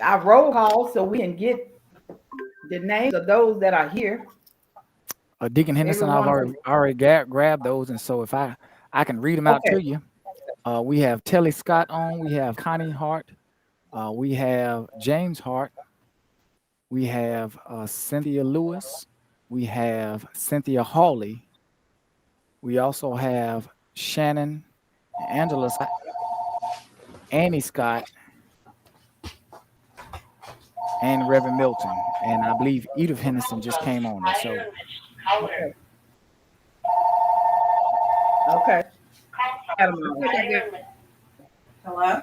our roll call so we can get the names of those that are here. Deacon Henderson, I've Everyone. already grabbed those, and so if I can read them out Okay. to you. We have Telly Scott on. We have Connie Hart. We have James Hart. We have Cynthia Lewis. We have Cynthia Hawley. We also have Shannon, Angela Scott, Annie Scott, and Reverend Milton. And I believe Edith Henderson just came on. And so, Okay. Okay. Got 'em I all. think I get. Hello?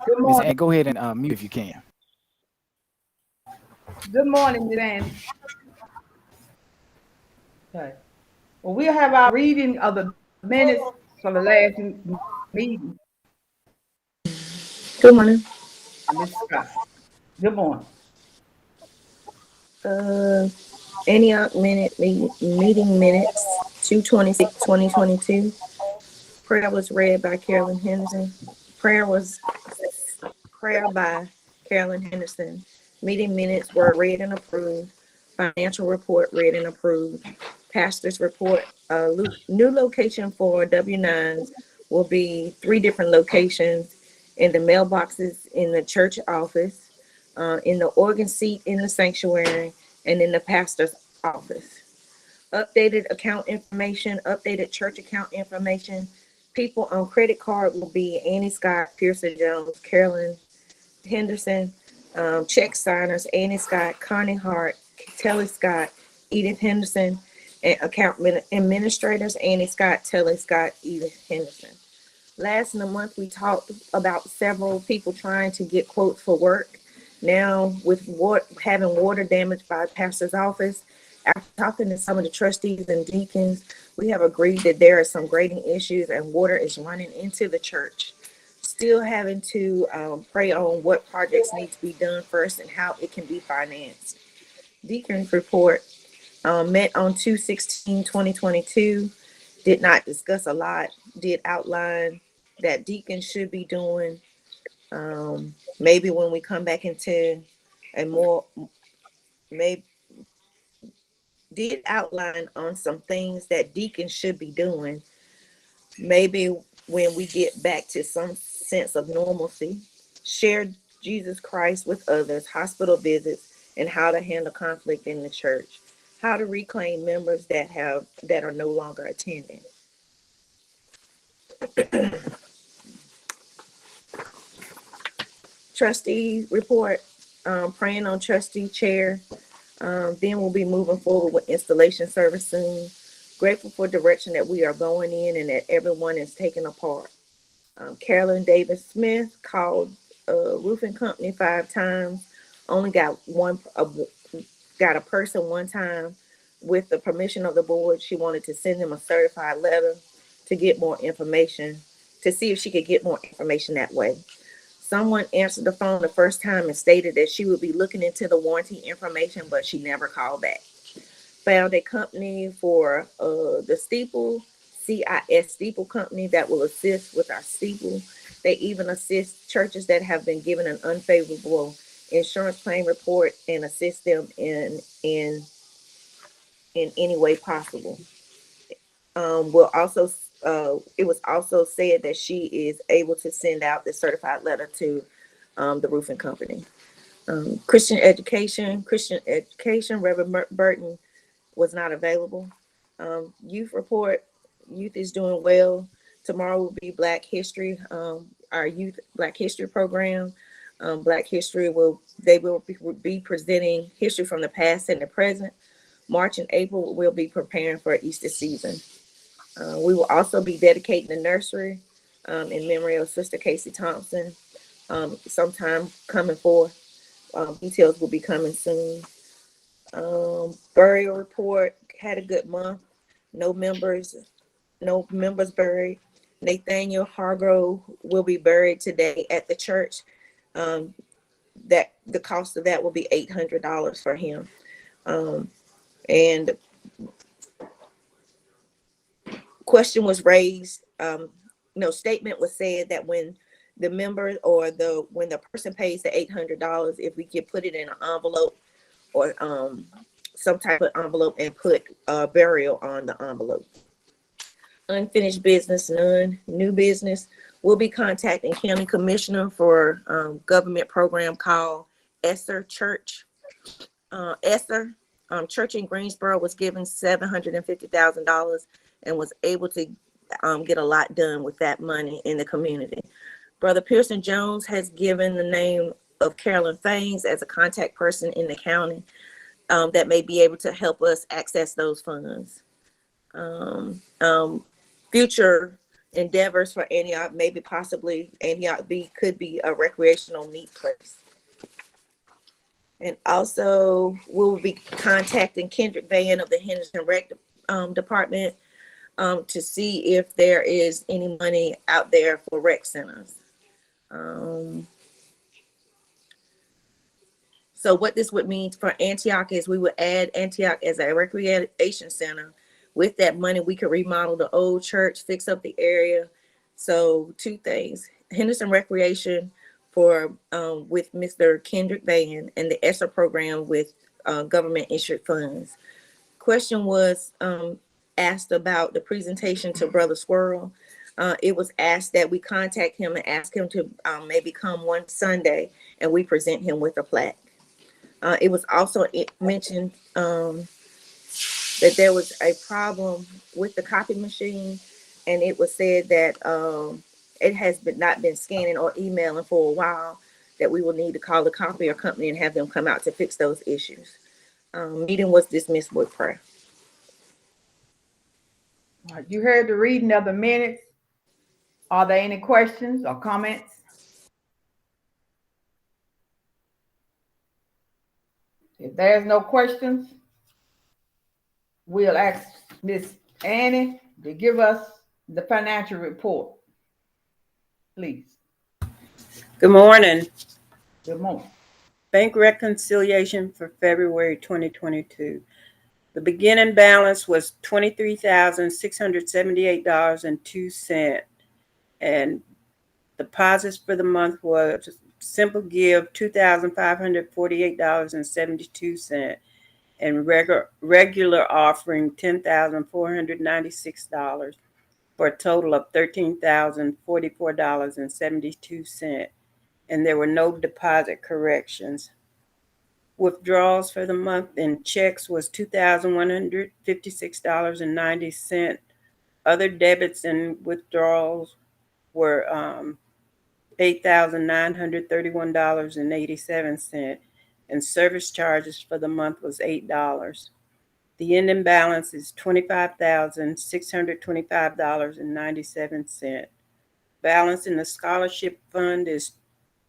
Good Miss morning. Annie, go ahead and mute if you can. Good morning, Miss Annie. Okay. Well, we'll have our reading of the minutes from the last meeting. Good morning. Miss Scott. Good morning. Uh, Antioch meeting minutes 2/26/2022. Prayer was read by Carolyn Henderson. Prayer by Carolyn Henderson. Meeting minutes were read and approved. Financial report read and approved. Pastor's report. New location for W9s will be 3 different locations in the mailboxes in the church office, in the organ seat in the sanctuary, and in the pastor's office. Updated church account information. People on credit card will be Annie Scott, Pearson Jones, Carolyn Henderson. Check signers, Annie Scott, Connie Hart, Telly Scott, Edith Henderson, and account administrators, Annie Scott, Telly Scott, Edith Henderson. Last in the month, we talked about several people trying to get quotes for work. Now, with having water damage by pastor's office, after talking to some of the trustees and deacons, we have agreed that there are some grading issues and water is running into the church. Still having to pray on what projects need to be done first and how it can be financed. Deacon's report met on 2/16/2022. Did not discuss a lot. Did outline that deacons should be doing. Maybe when we come back into a more, maybe did outline on some things that deacons should be doing. Maybe when we get back to some sense of normalcy, share Jesus Christ with others, hospital visits, and how to handle conflict in the church, how to reclaim members that are no longer attending. Trustee report, praying on trustee chair. Then we'll be moving forward with installation service soon. Grateful for direction that we are going in and that everyone is taking a part. Carolyn Davis Smith called roofing company 5 times. Only got a person one time. With the permission of the board, she wanted to send them a certified letter to get more information, to see if she could get more information that way. Someone answered the phone the first time and stated that she would be looking into the warranty information, but she never called back. Found a company for the steeple, CIS Steeple Company, that will assist with our steeple. They even assist churches that have been given an unfavorable insurance claim report and assist them in any way possible. Will also it was also said that she is able to send out the certified letter to the roofing company. Christian education, Reverend Burton was not available. Youth report, youth is doing well. Tomorrow will be Black History, our youth Black History program. Black History will be presenting history from the past and the present. March and April we'll be preparing for Easter season. We will also be dedicating the nursery in memory of Sister Casey Thompson. Sometime coming forth. Details will be coming soon. Burial report, had a good month. No members, no members buried. Nathaniel Hargrove will be buried today at the church. Um, that the cost of that will be $800 for him. And question was raised. No statement was said that when the member or when the person pays the $800, if we can put it in an envelope or some type of envelope and put burial on the envelope. Unfinished business, none. New business, we'll be contacting county commissioner for government program called Esser Church. Esser Church in Greensboro was given $750,000 and was able to get a lot done with that money in the community. Brother Pearson Jones has given the name of Carolyn Faines as a contact person in the county that may be able to help us access those funds. Future endeavors for Antioch, maybe possibly Antioch could be a recreational meat place. And also we'll be contacting Kendrick Van of the Henderson Rec Department to see if there is any money out there for rec centers. So what this would mean for Antioch is we would add Antioch as a recreation center. With that money, we could remodel the old church, fix up the area. So 2 things: Henderson Recreation for with Mr. Kendrick Van, and the ESSER program with government issued funds. Question was asked about the presentation to Brother Squirrel. It was asked that we contact him and ask him to maybe come one Sunday and we present him with a plaque. It was also mentioned that there was a problem with the copy machine, and it was said that it has not been scanning or emailing for a while, that we will need to call the copier company and have them come out to fix those issues. Meeting was dismissed with prayer. All right, you heard the reading of the minutes. Are there any questions or comments? If there's no questions, we'll ask Miss Annie to give us the financial report, please. Good morning. Good morning. Bank reconciliation for February 2022. The beginning balance was $23,678.02, and deposits for the month was simple give $2,548.72, and regular offering $10,496, for a total of $13,044.72, and there were no deposit corrections. Withdrawals for the month in checks was $2,156.90. Other debits and withdrawals were $8,931.87, and service charges for the month was $8. The ending balance is $25,625.97. Balance in the scholarship fund is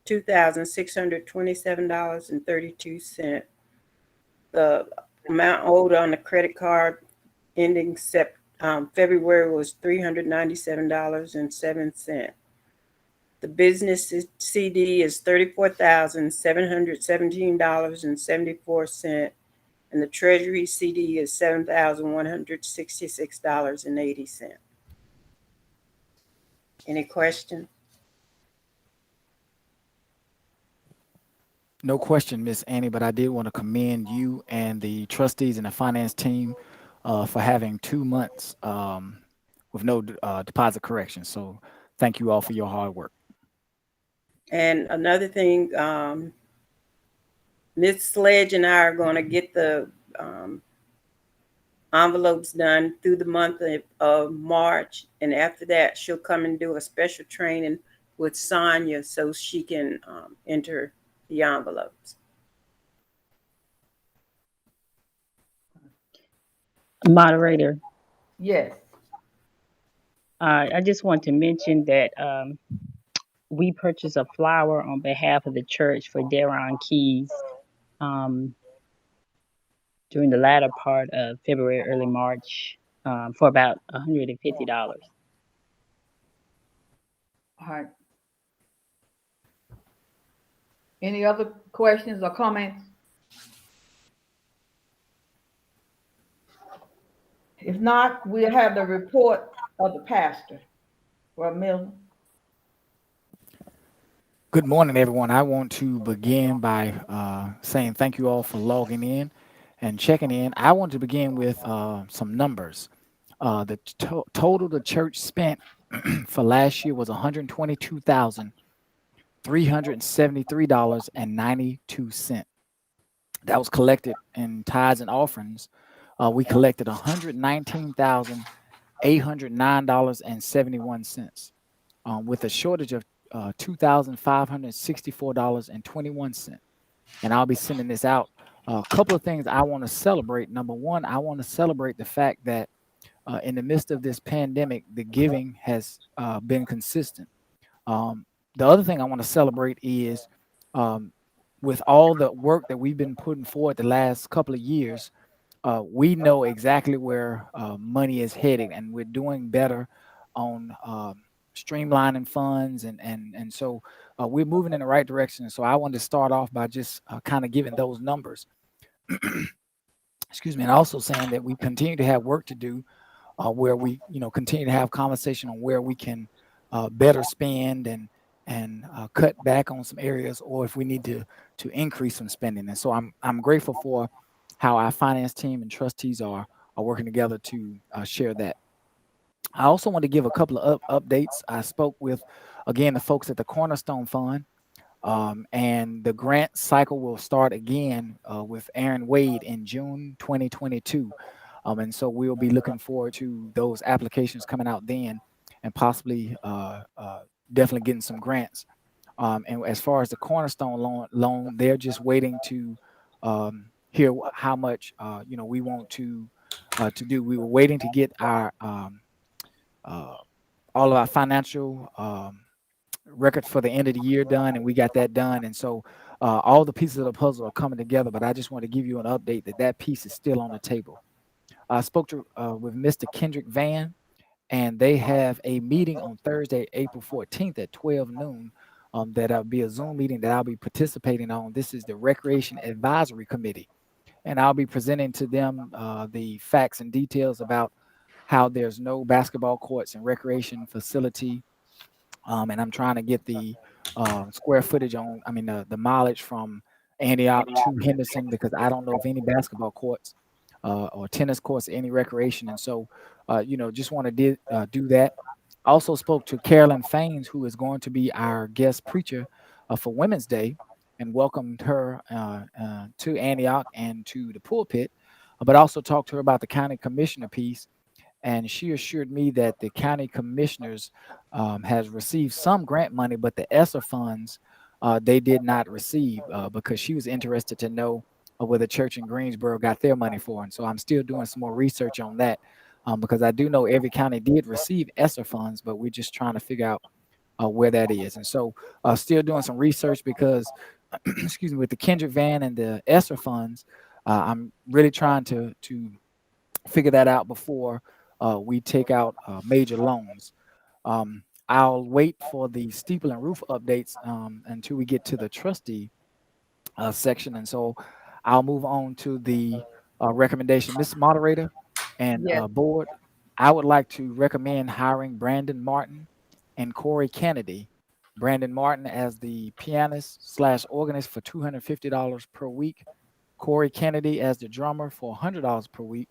$2,627.32. The amount owed on the credit card ending February was $397.07. The business CD is $34,717.74, and the Treasury CD is $7,166.80. Any question? No question, Miss Annie, but I did want to commend you and the trustees and the finance team for having 2 months with no deposit correction. So thank you all for your hard work. And another thing, Ms. Sledge and I are going to get the envelopes done through the month of March. And after that, she'll come and do a special training with Sonia so she can enter the envelopes. Moderator. Yes. I just want to mention that we purchased a flower on behalf of the church for Daron Keys during the latter part of February, early March, for about $150. All right. Any other questions or comments? If not, we'll have the report of the pastor. Well, Milton. Good morning, everyone. I want to begin by saying thank you all for logging in and checking in. I want to begin with some numbers. The total the church spent for last year was $122,373.92. That was collected in tithes and offerings. We collected $119,809.71, with a shortage of $2,564.21. And I'll be sending this out. A couple of things I want to celebrate. Number one, I want to celebrate the fact that in the midst of this pandemic, the giving has been consistent. The other thing I want to celebrate is with all the work that we've been putting forward the last couple of years, we know exactly where money is heading, and we're doing better on streamlining funds, and so we're moving in the right direction. So I wanted to start off by just kind of giving those numbers. Excuse me, and also saying that we continue to have work to do, where we continue to have conversation on where we can better spend and cut back on some areas, or if we need to increase some spending. And so I'm grateful for how our finance team and trustees are working together to share that. I also want to give a couple of updates. I spoke with, again, the folks at the Cornerstone Fund, and the grant cycle will start again with Aaron Wade in June 2022. And so we'll be looking forward to those applications coming out then, and possibly definitely getting some grants. And as far as the Cornerstone loan, they're just waiting to hear how much we want to do. We were waiting to get our all of our financial record for the end of the year done, and we got that done. And so all the pieces of the puzzle are coming together. But I just want to give you an update that piece is still on the table. I spoke with Mr. Kendrick Van, and they have a meeting on Thursday, April 14th at 12 noon. That'll be a Zoom meeting that I'll be participating on. This is the Recreation Advisory Committee, and I'll be presenting to them the facts and details about how there's no basketball courts and recreation facility. And I'm trying to get the square footage the mileage from Antioch to Henderson, because I don't know of any basketball courts or tennis courts, any recreation. And so, just want to do that. Also spoke to Carolyn Faines, who is going to be our guest preacher for Women's Day, and welcomed her to Antioch and to the pulpit, but also talked to her about the county commissioner piece. And she assured me that the county commissioners has received some grant money, but the ESSER funds they did not receive, because she was interested to know where the church in Greensboro got their money for. And so I'm still doing some more research on that, because I do know every county did receive ESSER funds, but we're just trying to figure out where that is. And so still doing some research, because excuse me, with the Kendrick Van and the ESSER funds, I'm really trying to figure that out before we take out major loans. I'll wait for the steeple and roof updates until we get to the trustee section. And so I'll move on to the recommendation. Mr. Moderator and Yes. board, I would like to recommend hiring Brandon Martin and Corey Kennedy. Brandon Martin as the pianist/organist for $250 per week. Corey Kennedy as the drummer for $100 per week.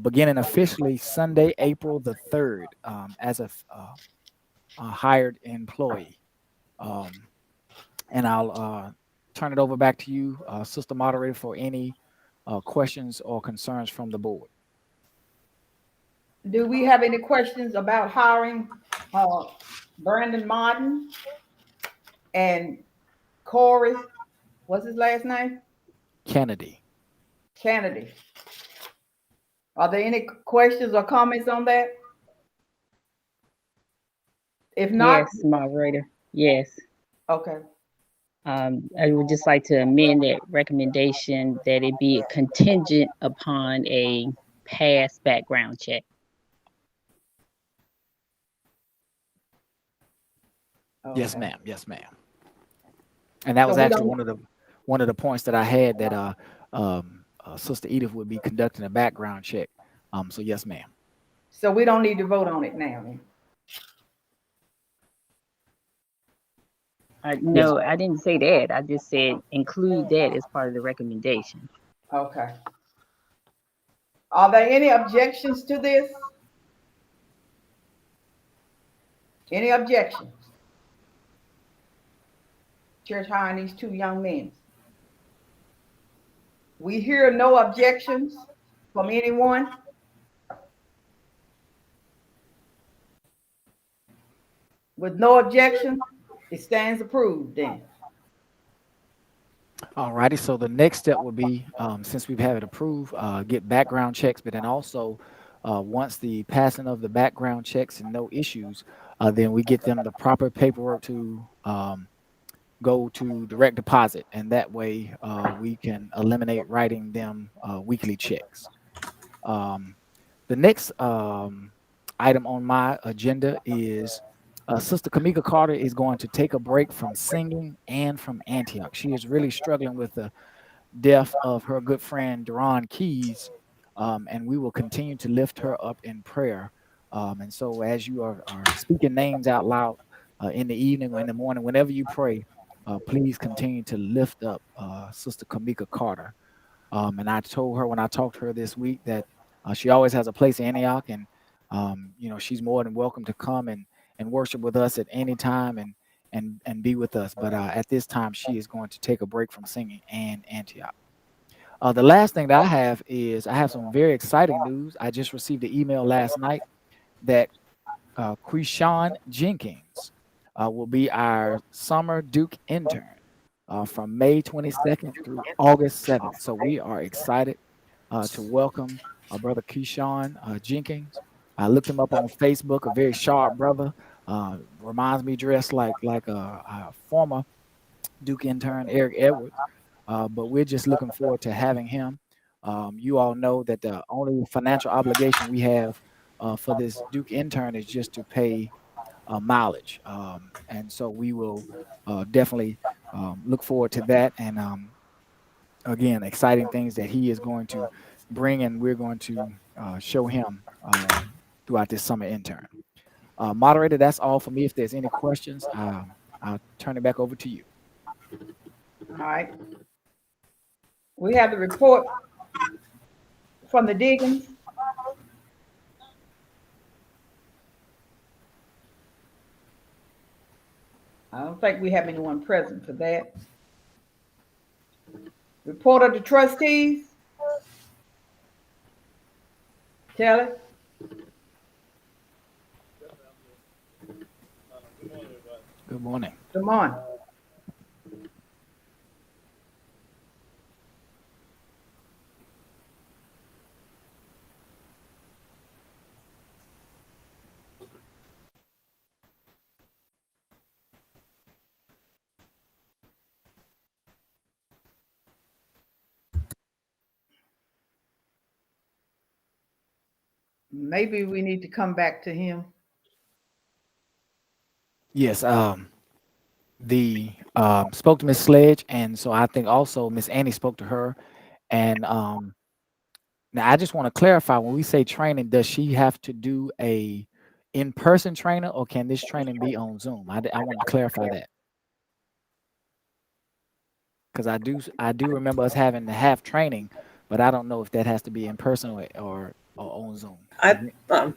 Beginning officially Sunday, April the 3rd, as a hired employee. And I'll turn it over back to you, Sister Moderator, for any questions or concerns from the board. Do we have any questions about hiring Brandon Martin and Corey? What's his last name? Kennedy. Kennedy. Are there any questions or comments on that? If not, Yes, moderator. Yes. okay. I would just like to amend that recommendation that it be contingent upon a past background check. Yes, Okay. ma'am. Yes, ma'am. And that was So we actually don't- one of the points that I had, that Sister Edith would be conducting a background check. So yes, ma'am. So we don't need to vote on it now. Then. No, I didn't say that. I just said include that as part of the recommendation. Okay. Are there any objections to this? Any objections? Church hiring these two young men. We hear no objections from anyone. With no objection, it stands approved then. All righty. So the next step would be, since we've had it approved, get background checks, but then also once the passing of the background checks and no issues, then we get them the proper paperwork to go to direct deposit, and that way we can eliminate writing them weekly checks. The next item on my agenda is Sister Kamika Carter is going to take a break from singing and from Antioch. She is really struggling with the death of her good friend Duran Keys, and we will continue to lift her up in prayer. And so, as you are speaking names out loud in the evening or in the morning, whenever you pray, please continue to lift up Sister Kamika Carter. And I told her when I talked to her this week that she always has a place in Antioch, and she's more than welcome to come and worship with us at any time and be with us. But at this time, she is going to take a break from singing and Antioch. The last thing that I have is I have some very exciting news. I just received an email last night that Quishan Jenkins will be our summer Duke intern from May 22nd through August 7th. So we are excited to welcome our brother Quishan Jenkins. I looked him up on Facebook, a very sharp brother. Reminds me dressed like a former Duke intern, Eric Edwards. But we're just looking forward to having him. You all know that the only financial obligation we have for this Duke intern is just to pay mileage. And so we will definitely look forward to that. And again, exciting things that he is going to bring, and we're going to show him throughout this summer intern. Moderator, that's all for me. If there's any questions, I'll turn it back over to you. All right. We have the report from the deacons. I don't think we have anyone present for that. Report of the trustees. Kelly? Good morning. Good morning. Maybe we need to come back to him. Yes, the spoke to Miss Sledge, and so I think also Miss Annie spoke to her. And now I just want to clarify, when we say training, does she have to do a in-person training, or can this training be on Zoom? I want to clarify that, because I do remember us having to have training, but I don't know if that has to be in person or on Zoom.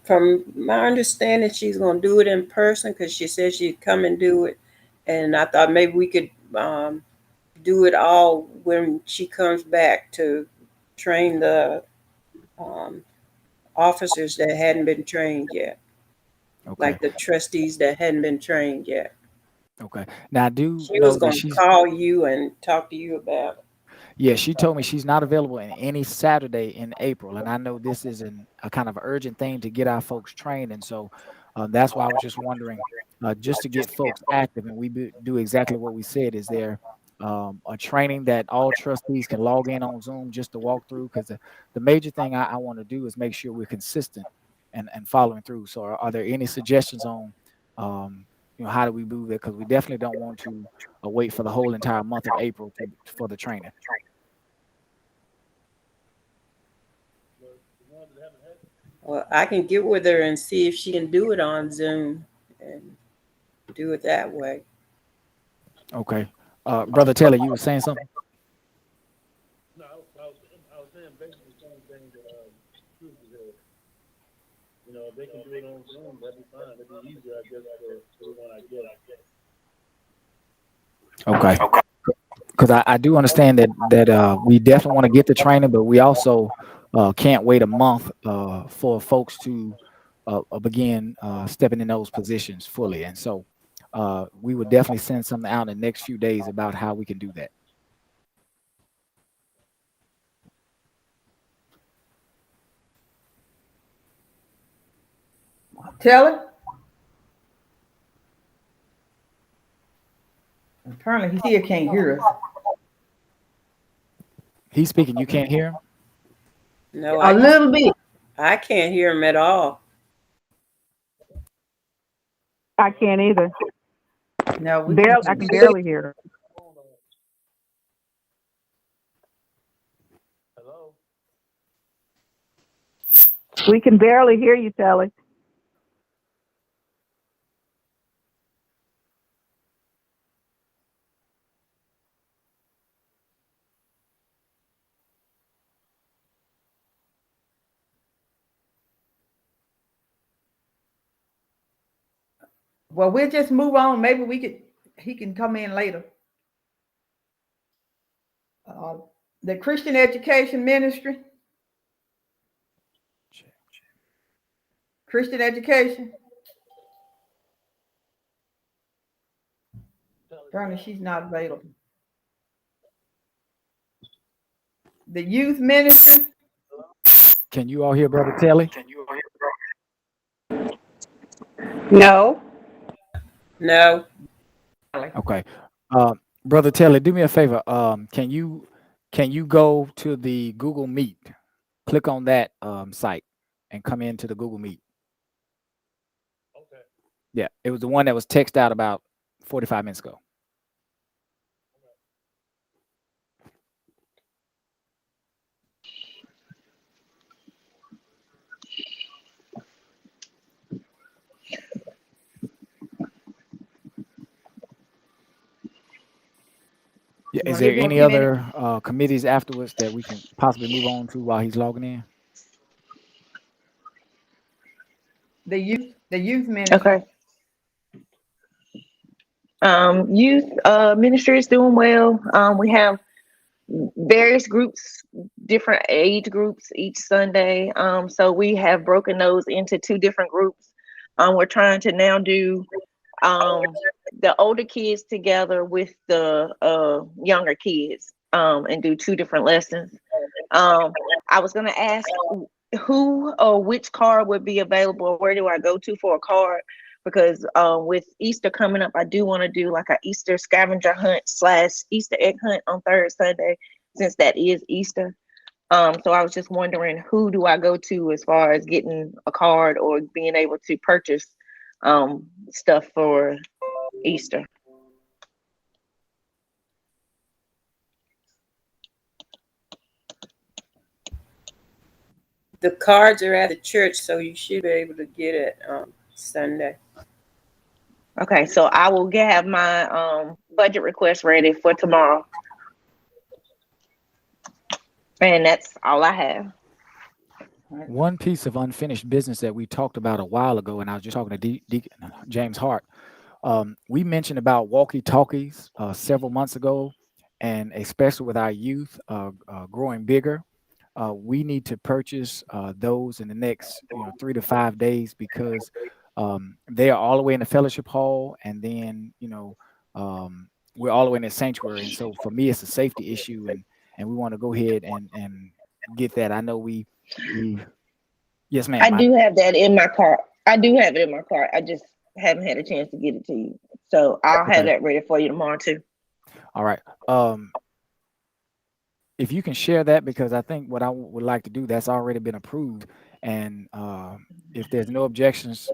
From my understanding, she's going to do it in person because she said she'd come and do it. And I thought maybe we could do it all when she comes back to train the officers that hadn't been trained yet, Okay. like the trustees that hadn't been trained yet. Okay. Now I do She know was that going to call you and talk to you about it. Yeah, she told me she's not available in any Saturday in April, and I know this is a kind of urgent thing to get our folks trained, and so that's why I was just wondering, just to get folks active, and we do exactly what we said. Is there a training that all trustees can log in on Zoom just to walk through? Because the major thing I want to do is make sure we're consistent and following through. So are there any suggestions on how do we move it? Because we definitely don't want to wait for the whole entire month of April for the training. Well, I can get with her and see if she can do it on Zoom and do it that way. Okay. Brother Taylor, you were saying something? No, I was saying basically the same thing that Truth said. You know, if they can do it on Zoom, that'd be fine. That'd be easier, I guess, for the one I get. Okay. Because I do understand that we definitely want to get the training, but we also can't wait a month for folks to begin stepping in those positions fully. And so we would definitely send something out in the next few days about how we can do that. Taylor? Apparently he still can't hear us. He's speaking. You can't hear him? No, A little bit. I can't hear him at all. I can't either. No, we I can barely hear her. Hello? We can barely hear you, Telly. Well, we'll just move on. Maybe he can come in later. The Christian Education Ministry. Christian Education. Apparently she's not available. The Youth Ministry. Can you all hear Brother Telly? No. No. Okay. Brother Telly, do me a favor. Can you go to the Google Meet, click on that site and come into the Google Meet? Okay. Yeah, it was the one that was texted out about 45 minutes ago. Yeah, is there any other committees afterwards that we can possibly move on to while he's logging in? The youth ministry. Okay. Youth ministry is doing well. We have various groups, different age groups each Sunday. So we have broken those into 2 different groups. We're trying to now do the older kids together with the younger kids and do 2 different lessons. I was going to ask who or which card would be available. Where do I go to for a card? Because with Easter coming up, I do want to do like an Easter scavenger hunt / Easter egg hunt on third Sunday, since that is Easter. So I was just wondering, who do I go to as far as getting a card or being able to purchase stuff for Easter? The cards are at the church, so you should be able to get it Sunday. Okay, so I will have my budget request ready for tomorrow. And that's all I have. One piece of unfinished business that we talked about a while ago, and I was just talking to James Hart. We mentioned about walkie-talkies several months ago, and especially with our youth growing bigger, we need to purchase those in the next 3 to 5 days, because they are all the way in the fellowship hall, and then we're all the way in the sanctuary. And so for me, it's a safety issue, and we want to go ahead and get that. I know we yes, ma'am. I do have that in my cart. I do have it in my cart. I just haven't had a chance to get it to you. So I'll have that ready for you tomorrow too. All right. If you can share that, because I think what I would like to do, that's already been approved. And if there's no objections,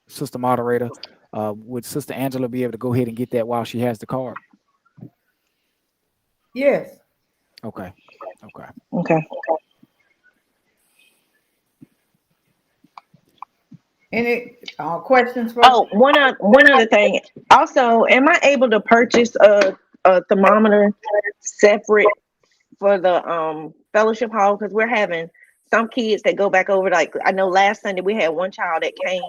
Sister Moderator, would Sister Angela be able to go ahead and get that while she has the card? Yes. Okay. Okay. Any questions for? Oh, one other thing. Also, am I able to purchase a thermometer separate for the fellowship hall? Because we're having some kids that go back over. Like I know last Sunday we had one child that came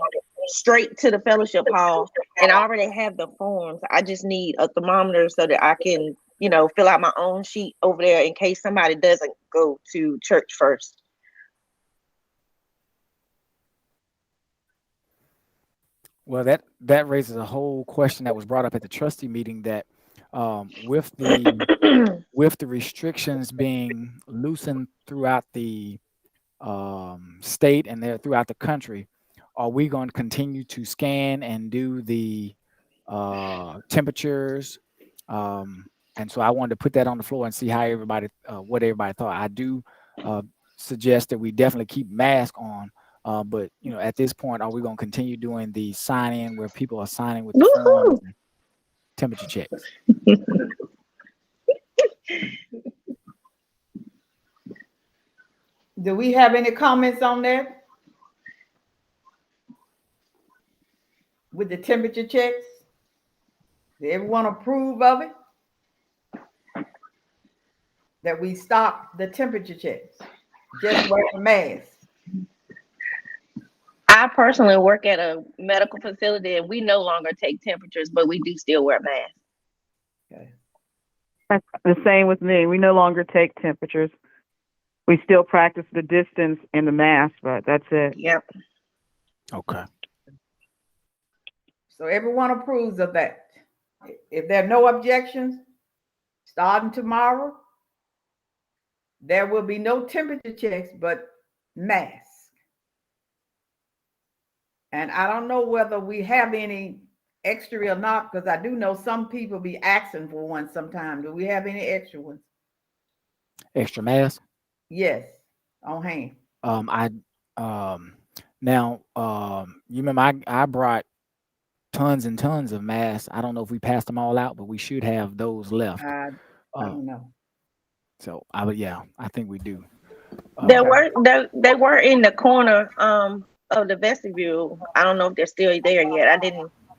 straight to the fellowship hall, and I already have the forms. I just need a thermometer so that I can, fill out my own sheet over there in case somebody doesn't go to church first. Well, that raises a whole question that was brought up at the trustee meeting that with the restrictions being loosened throughout the state and there throughout the country, are we going to continue to scan and do the temperatures? And so I wanted to put that on the floor and see how what everybody thought. I do suggest that we definitely keep masks on. But at this point, are we going to continue doing the sign-in where people are signing with the forms and temperature checks? Do we have any comments on that? With the temperature checks? Did everyone approve of it? That we stop the temperature checks? Just wear a mask. I personally work at a medical facility and we no longer take temperatures, but we do still wear masks. Okay. That's the same with me. We no longer take temperatures. We still practice the distance and the mask, but that's it. Yep. Okay. So everyone approves of that. If there are no objections, starting tomorrow, there will be no temperature checks, but masks. And I don't know whether we have any extra or not, because I do know some people be asking for one sometimes. Do we have any extra ones? Extra mask? Yes, on hand. Now you remember I brought tons and tons of masks. I don't know if we passed them all out, but we should have those left. I don't know. So I think we do. They were in the corner of the vestibule. I don't know if they're still there yet.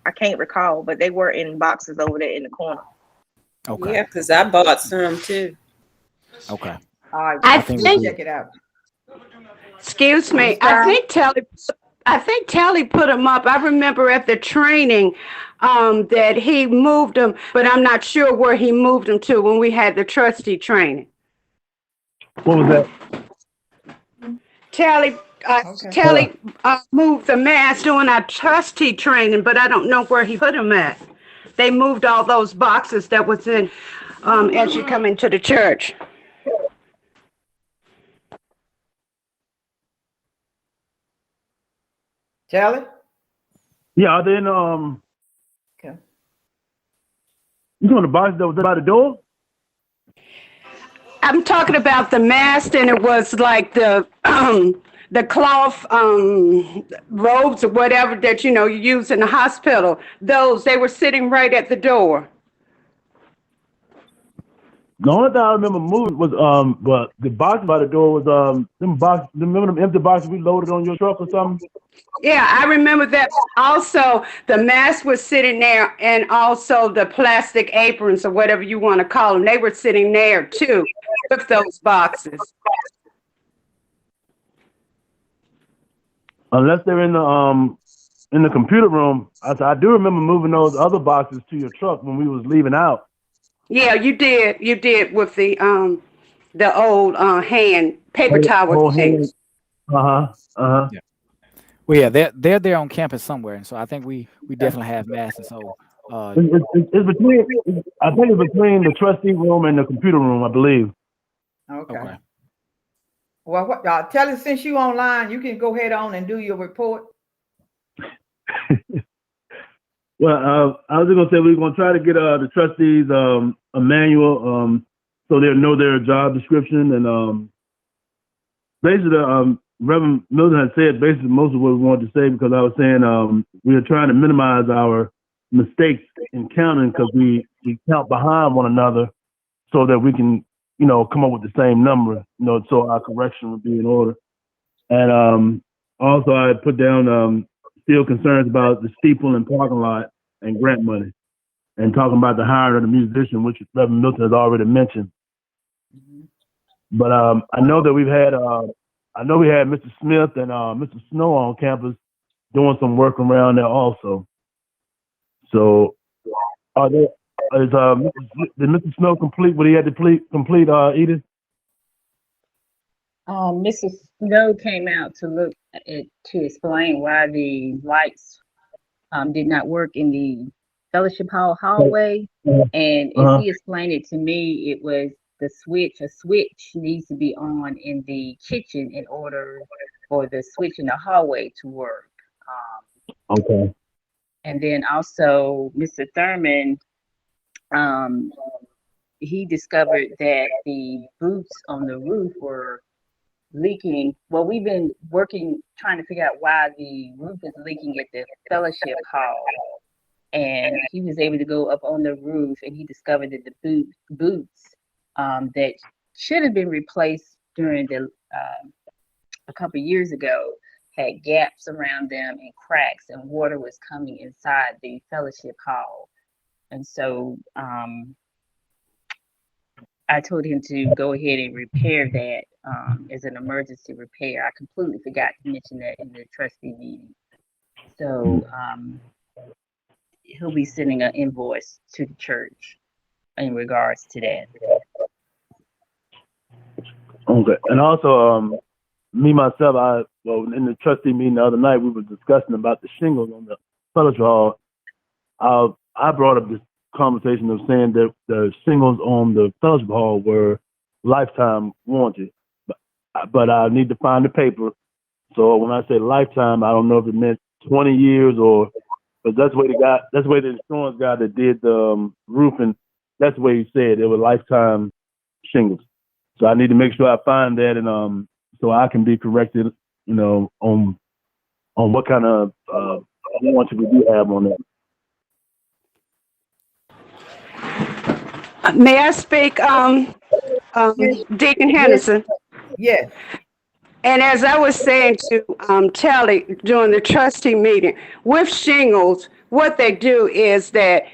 I can't recall, but they were in boxes over there in the corner. Okay. Yeah, because I bought some too. Okay. All right, I think think- check it out. Excuse me. I think Telly put them up. I remember at the training that he moved them, but I'm not sure where he moved them to when we had the trustee training. What was that? Telly moved the mask during our trustee training, but I don't know where he put them at. They moved all those boxes that was in as you come into the church. Charlie? Yeah, are they in Okay. you doing the box that was by the door? I'm talking about the mask, and it was like the cloth robes or whatever that you use in the hospital. They were sitting right at the door. The only thing I remember moving was but the box by the door was remember them empty boxes we loaded on your truck or something? Yeah, I remember that. Also, the mask was sitting there, and also the plastic aprons or whatever you want to call them. They were sitting there too with those boxes. Unless they're in the computer room. I do remember moving those other boxes to your truck when we was leaving out. Yeah, you did. You did with the old hand paper towel things. Yeah. Well, yeah, they're there on campus somewhere, and so I think we definitely have masks. And so It's between. I think it's between the trustee room and the computer room, I believe. Okay. Well, tell us, since you online, you can go ahead on and do your report. Well, I was just gonna say we're gonna try to get the trustees a manual so they'll know their job description, and basically Reverend Milton had said basically most of what we wanted to say, because I was saying we are trying to minimize our mistakes in counting, because we count behind one another so that we can come up with the same number, so our correction would be in order. And also I put down still concerns about the steeple and parking lot and grant money, and talking about the hiring of the musician, which Reverend Milton has already mentioned. But I know that we had Mr. Smith and Mr. Snow on campus doing some work around there also. So, did Mr. Snow complete what he had to complete, Edith? Mrs. Snow came out to look at to explain why the lights did not work in the fellowship hallway. And as he explained it to me, it was a switch needs to be on in the kitchen in order for the switch in the hallway to work. Okay. And then also Mr. Thurman, he discovered that the boots on the roof were leaking. Well, we've been trying to figure out why the roof is leaking at the fellowship hall. And he was able to go up on the roof and he discovered that the boots that should have been replaced during a couple of years ago had gaps around them and cracks, and water was coming inside the fellowship hall. And so I told him to go ahead and repair that as an emergency repair. I completely forgot to mention that in the trustee meeting. So he'll be sending an invoice to the church in regards to that. Okay. And also, me, myself, in the trustee meeting the other night, we were discussing about the shingles on the fellowship hall. I brought up this conversation of saying that the shingles on the fellowship hall were lifetime warranty. But I need to find the paper. So when I say lifetime, I don't know if it meant 20 years or, but that's the way the insurance guy that did the roofing, that's the way he said it was lifetime shingles. So I need to make sure I find that, and so I can be corrected, on what kind of warranty we do have on that. May I speak, Deacon Henderson? Yes. And as I was saying to Telly during the trustee meeting, with shingles, what they do is that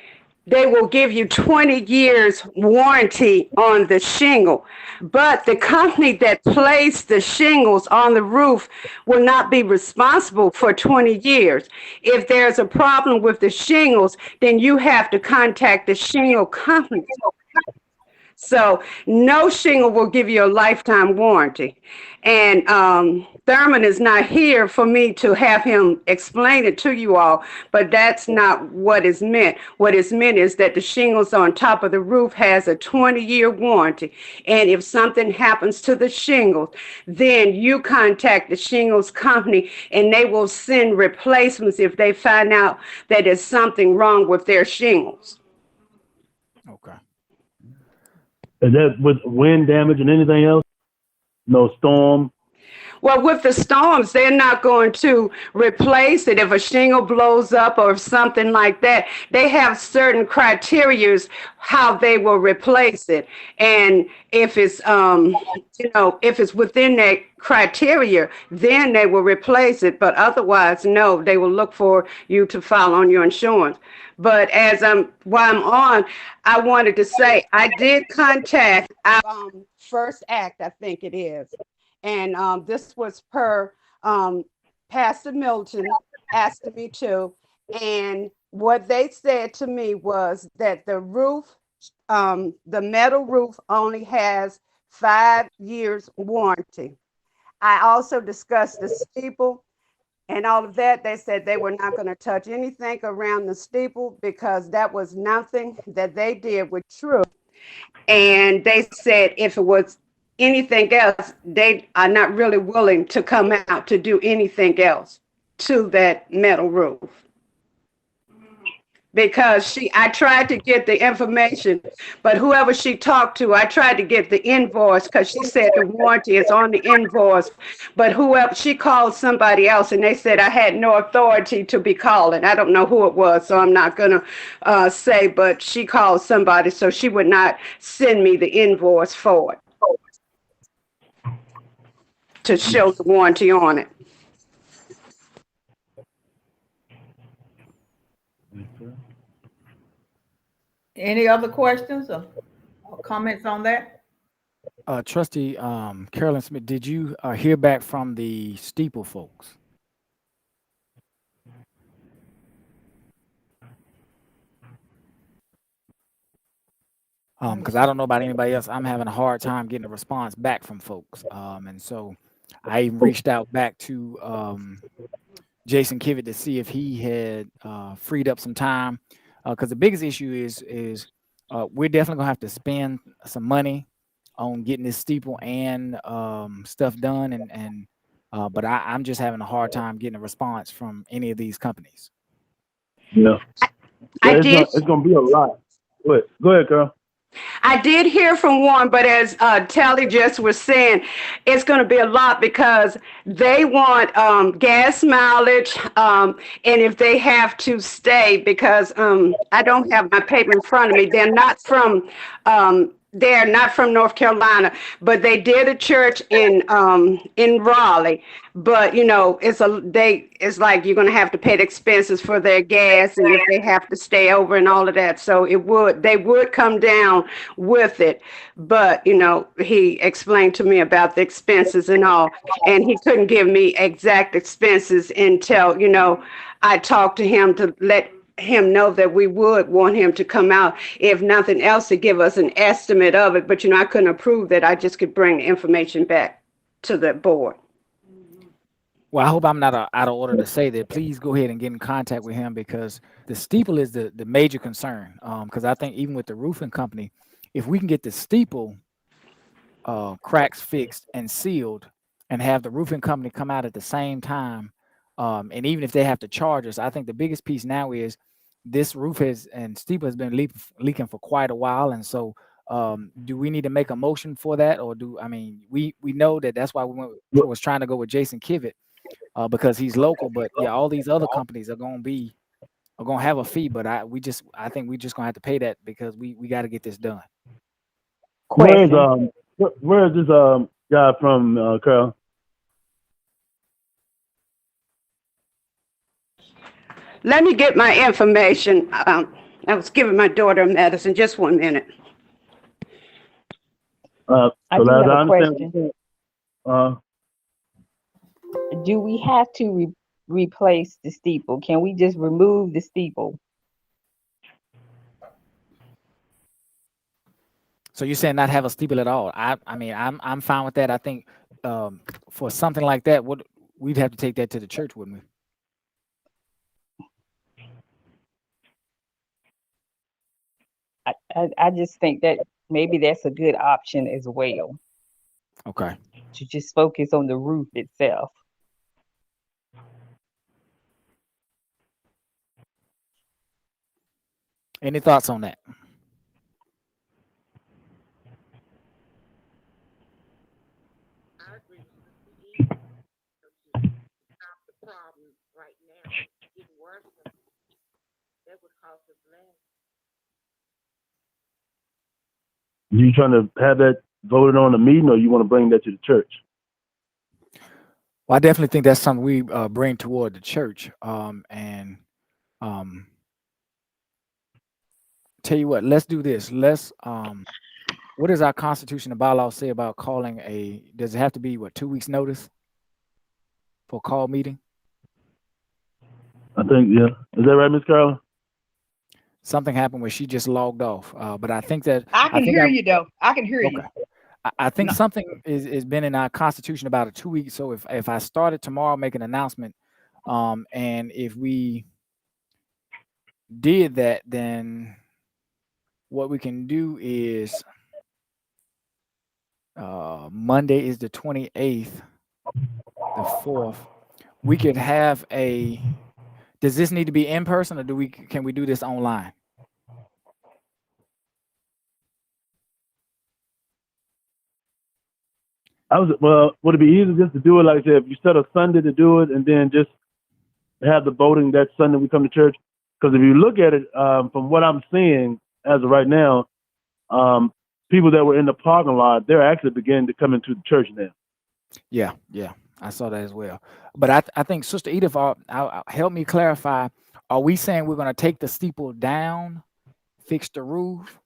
they will give you 20 years warranty on the shingle, but the company that placed the shingles on the roof will not be responsible for 20 years. If there's a problem with the shingles, then you have to contact the shingle company. So no shingle will give you a lifetime warranty. And Thurman is not here for me to have him explain it to you all, but that's not what is meant. What is meant is that the shingles on top of the roof has a 20-year warranty. And if something happens to the shingles, then you contact the shingles company and they will send replacements if they find out that there's something wrong with their shingles. Okay. Is that with wind damage and anything else? No storm? Well, with the storms, they're not going to replace it if a shingle blows up or something like that. They have certain criteria how they will replace it. And if it's, if it's within that criteria, then they will replace it. But otherwise, no, they will look for you to file on your insurance. But while I'm on, I wanted to say I did contact our First Act, I think it is. And this was per Pastor Milton asked me to. And what they said to me was that the roof, the metal roof only has 5 years warranty. I also discussed the steeple and all of that. They said they were not going to touch anything around the steeple because that was nothing that they did with True. And they said if it was anything else, they are not really willing to come out to do anything else to that metal roof. Because I tried to get the information, but whoever she talked to, I tried to get the invoice because she said the warranty is on the invoice. But whoever, she called somebody else and they said I had no authority to be calling. I don't know who it was, so I'm not going to say, but she called somebody, so she would not send me the invoice for it to show the warranty on it. Any other questions or comments on that? Trustee Carolyn Smith, did you hear back from the steeple folks? Because I don't know about anybody else. I'm having a hard time getting a response back from folks. And so I even reached out back to Jason Kivett to see if he had freed up some time. Because the biggest issue is we're definitely gonna have to spend some money on getting this steeple and stuff done. But I'm just having a hard time getting a response from any of these companies. Yeah. I did. It's gonna be a lot. Go ahead, Carl. I did hear from one, but as Tally just was saying, it's going to be a lot because they want gas mileage, and if they have to stay, because I don't have my paper in front of me. They're not from North Carolina, but they did a church in Raleigh. But you know, it's like you're gonna have to pay the expenses for their gas and if they have to stay over and all of that. So they would come down with it. But you know, he explained to me about the expenses and all, and he couldn't give me exact expenses until, you know, I talked to him to let him know that we would want him to come out, if nothing else, to give us an estimate of it. But you know, I couldn't approve that. I just could bring the information back to the board. Well, I hope I'm not out of order to say that. Please go ahead and get in contact with him, because the steeple is the major concern. Because I think even with the roofing company, if we can get the steeple cracks fixed and sealed and have the roofing company come out at the same time, and even if they have to charge us, I think the biggest piece now is this roof and steeple has been leaking for quite a while. And so do we need to make a motion for that? Or we know that's why was trying to go with Jason Kivett, because he's local. But yeah, all these other companies are going to have a fee, but I think we just going to have to pay that because we got to get this done. Where's this guy from, Carl? Let me get my information. I was giving my daughter medicine. Just 1 minute. I do have a understand. question. Do we have to replace the steeple? Can we just remove the steeple? So you're saying not have a steeple at all? I'm fine with that. I think for something like that, we'd have to take that to the church, wouldn't we? I just think that maybe that's a good option as well. Okay. To just focus on the roof itself. Any thoughts on that? I agree. Stop the problem right now. It's getting worse. That would cost us less. You trying to have that voted on a meeting, or you want to bring that to the church? Well, I definitely think that's something we bring toward the church. Tell you what, let's do this. What does our constitution and bylaws say about calling does it have to be 2 weeks notice for a call meeting? I think, yeah. Is that right, Ms. Carolyn? Something happened where she just logged off. But I think that I can hear you though. I can hear you. I think something is been in our constitution about a 2 weeks. So if I started tomorrow, make an announcement, and if we did that, then what we can do is Monday is the 28th, the 4th. We could have does this need to be in person, or can we do this online? Would it be easier just to do it like I said, if you set a Sunday to do it and then just have the voting that Sunday we come to church? Because if you look at it, from what I'm seeing as of right now, people that were in the parking lot, they're actually beginning to come into the church now. Yeah, I saw that as well. But I think Sister Edith, help me clarify. Are we saying we're going to take the steeple down fix the roof,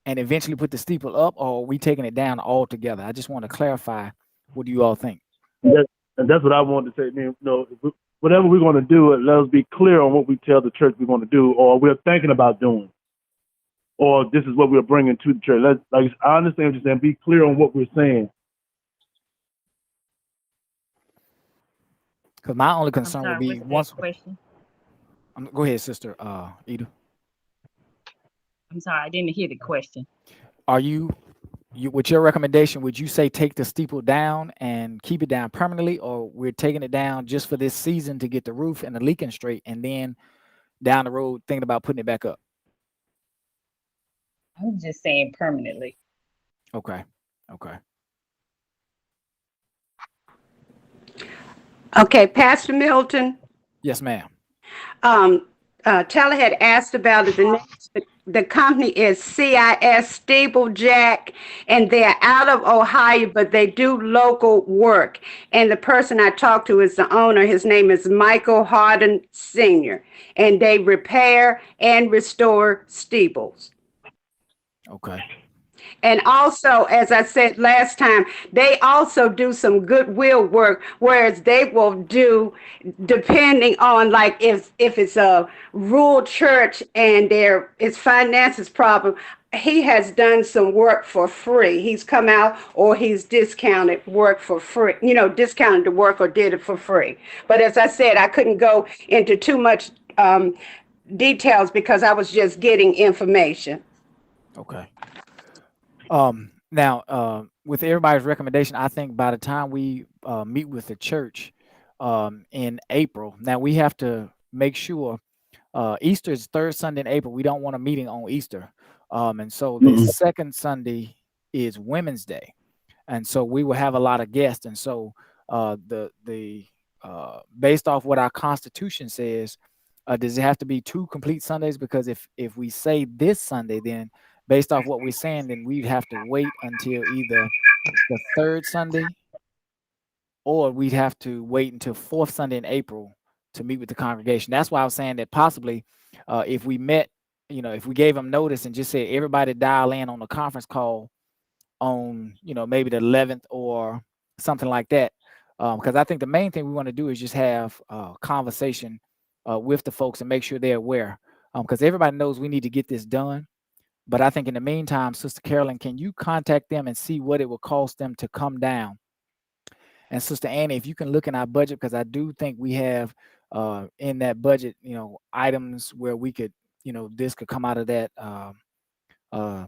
and eventually put the steeple up, or are we taking it down altogether? I just want to clarify. What do you all think? And that's what I wanted to say. Man, whatever we're going to do, let us be clear on what we tell the church we're going to do, or we're thinking about doing, or this is what we're bringing to the church. I understand what you're saying. Be clear on what we're saying. Because my only I'm concern sorry, would be what's the once. question? Go ahead, Sister Eda. I'm sorry, I didn't hear the question. Are you with your recommendation? Would you say take the steeple down and keep it down permanently, or we're taking it down just for this season to get the roof and the leaking straight, and then down the road thinking about putting it back up? I'm just saying permanently. Okay. Okay, Pastor Milton. Yes, ma'am. Teller had asked about it. The company is CIS Steeplejack, and they're out of Ohio, but they do local work. And the person I talked to is the owner. His name is Michael Harden Sr., and they repair and restore steeples. Okay. And also, as I said last time, they also do some goodwill work, whereas they will do, depending on like if it's a rural church and it's finances problem, he has done some work for free. He's come out or he's discounted work for free, discounted the work or did it for free. But as I said, I couldn't go into too much details because I was just getting information. Okay. Now, with everybody's recommendation, I think by the time we meet with the church in April, now we have to make sure Easter is third Sunday in April. We don't want a meeting on Easter. And so the second Sunday is Women's Day. And so we will have a lot of guests. And so based off what our Constitution says, does it have to be 2 complete Sundays? Because if we say this Sunday, then based off what we're saying, then we'd have to wait until either the third Sunday or we'd have to wait until 4th Sunday in April to meet with the congregation. That's why I was saying that possibly if we met, if we gave them notice and just said everybody dial in on the conference call on, maybe the 11th or something like that. Because I think the main thing we want to do is just have a conversation with the folks and make sure they're aware. Because everybody knows we need to get this done. But I think in the meantime, Sister Carolyn, can you contact them and see what it will cost them to come down? And Sister Annie, if you can look in our budget, because I do think we have in that budget, items where we could, this could come out of that